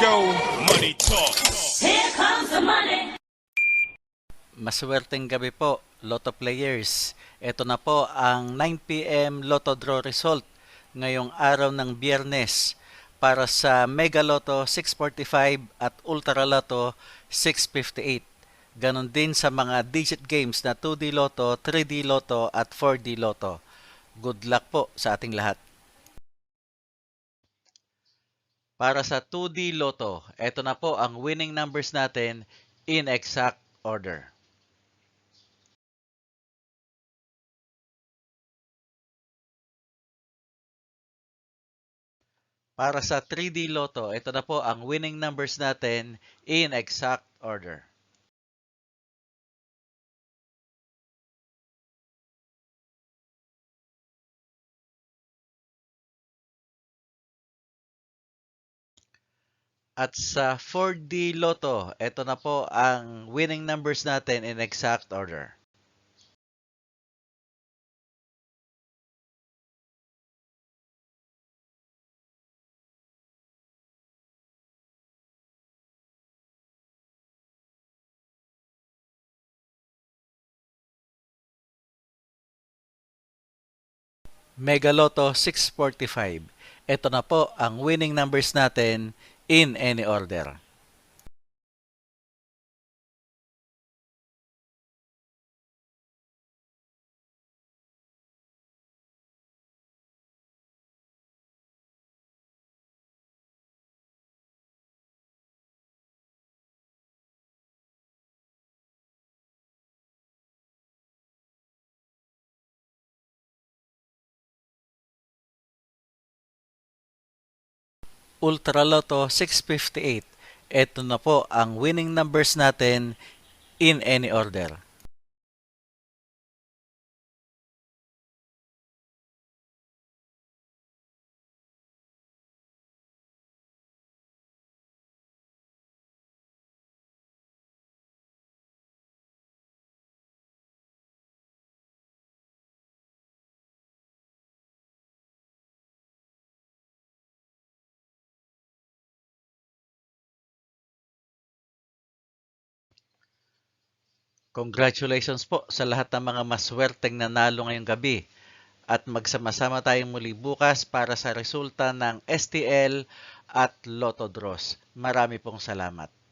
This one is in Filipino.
go, money talk. Here comes the money. Maswerteng gabi po, Lotto players. Ito na po ang 9 p.m. Lotto draw result ngayong araw ng Biyernes para sa Mega Lotto 645 at Ultra Lotto 658. Ganon din sa mga digit games na 2D Lotto, 3D Lotto at 4D Lotto. Good luck po sa ating lahat. Para sa 2D Lotto, ito na po ang winning numbers natin in exact order. Para sa 3D Lotto, ito na po ang winning numbers natin in exact order. At sa 4D Lotto, ito na po ang winning numbers natin in exact order. Mega Lotto 645. Ito na po ang winning numbers natin in any order. Ultra Lotto 658. Ito na po ang winning numbers natin in any order. Congratulations po sa lahat ng mga maswerteng nanalo ngayong gabi. At magsama-sama tayong muli bukas para sa resulta ng STL at Lotto Draws. Marami pong salamat.